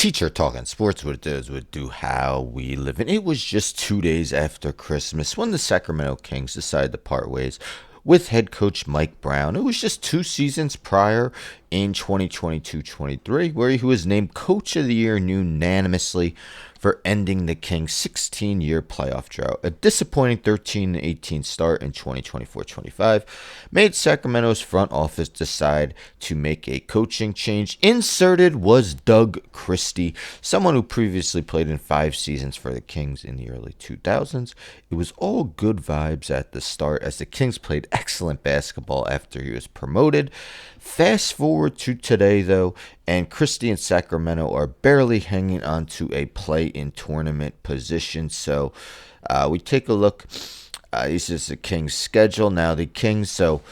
Teacher talking sports, what it does, what it do, how we live. And it was just 2 days after Christmas when the Sacramento Kings decided to part ways with head coach Mike Brown. It was just 2 seasons prior in 2022-23 where he was named Coach of the Year unanimously for ending the Kings' 16-year playoff drought. A disappointing 13-18 start in 2024-25 made Sacramento's front office decide to make a coaching change. Inserted was Doug Christie, someone who previously played in 5 seasons for the Kings in the early 2000s. It was all good vibes at the start as the Kings played excellent basketball after he was promoted. Fast forward to today, though, and Christie and Sacramento are barely hanging on to a play-in tournament position. So we take a look. This is the Kings' schedule. Now, the Kings, so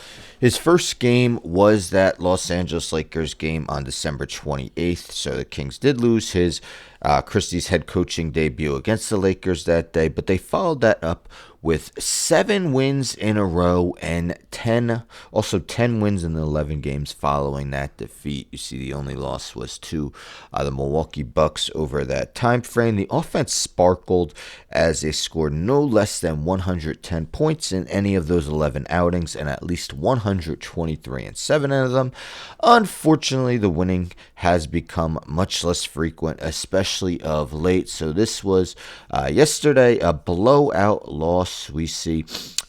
his first game was that Los Angeles Lakers game on December 28th. So the Kings did lose his Christie's head coaching debut against the Lakers that day, but they followed that up with 7 wins in a row and 10 wins in the 11 games following that defeat. You see, the only loss was to the Milwaukee Bucks over that time frame. The offense sparkled as they scored no less than 110 points in any of those 11 outings and at least 123 in 7 of them. Unfortunately, the winning has become much less frequent, especially of late. So this was yesterday a blowout loss. We see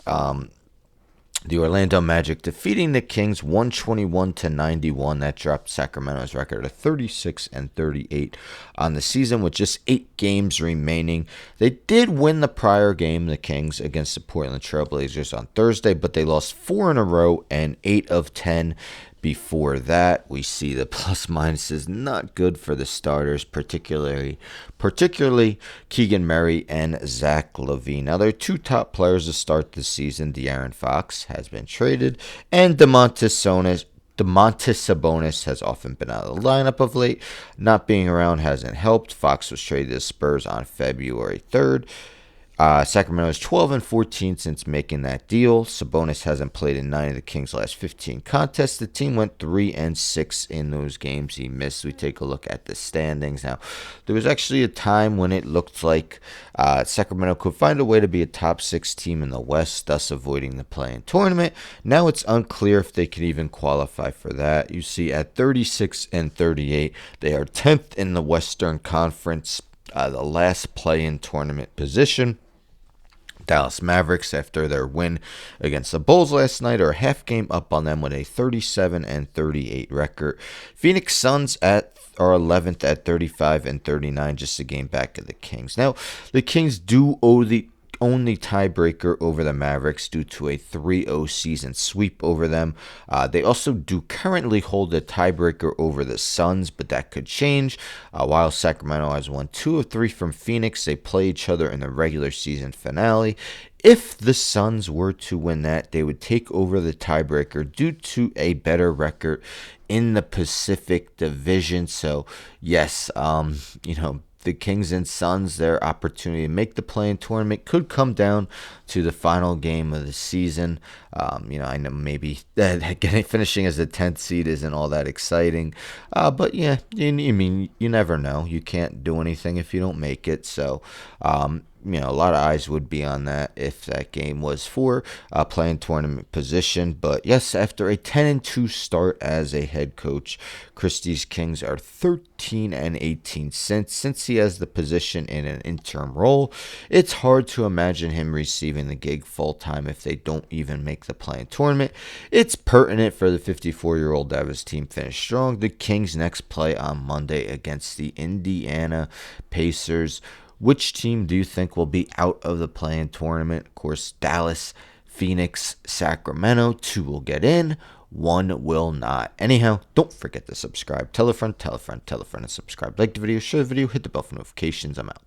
the Orlando Magic defeating the Kings 121-91. That dropped Sacramento's record to 36-38 on the season with just 8 games remaining. They did win the prior game, the Kings, against the Portland Trailblazers on Thursday, but they lost 4 in a row and 8 of 10 before that. We see the plus minus is not good for the starters, particularly Keegan Murray and Zach LaVine. Now, their 2 top players to start the season, De'Aaron Fox, has been traded, and Domantas Sabonis has often been out of the lineup of late. Not being around hasn't helped. Fox was traded to the Spurs on February 3rd. Sacramento is 12-14 since making that deal. Sabonis hasn't played in 9 of the Kings' last 15 contests. The team went 3-6 in those games he missed. We take a look at the standings. Now, there was actually a time when it looked like Sacramento could find a way to be a top 6 team in the West, thus avoiding the play-in tournament. Now it's unclear if they can even qualify for that. You see, at 36-38, they are 10th in the Western Conference, the last play-in tournament position. Dallas Mavericks, after their win against the Bulls last night, are a half game up on them with a 37-38 record. Phoenix Suns are 11th at 35-39, just a game back of the Kings. Now, the Kings do own the tiebreaker over the Mavericks due to a 3-0 season sweep over them. They also do currently hold a tiebreaker over the Suns, but that could change. While Sacramento has won 2 of 3 from Phoenix, they play each other in the regular season finale. If the Suns were to win that, they would take over the tiebreaker due to a better record in the Pacific Division. So, yes, the Kings and Suns, their opportunity to make the play-in tournament could come down to the final game of the season. I know maybe finishing as the 10th seed isn't all that exciting, but yeah, you never know. You can't do anything if you don't make it. So, a lot of eyes would be on that if that game was for a play-in tournament position. But yes, after a 10-2 start as a head coach, Christie's Kings are 13-18 since he has the position in an interim role. It's hard to imagine him receiving the gig full-time if they don't even make the play-in tournament. It's pertinent for the 54-year-old to have his team finish strong. The Kings next play on Monday against the Indiana Pacers. Which team do you think will be out of the play-in tournament? Of course, Dallas, Phoenix, Sacramento. 2 will get in. 1 will not. Anyhow, don't forget to subscribe. Tell a friend, and subscribe. Like the video, share the video, hit the bell for notifications. I'm out.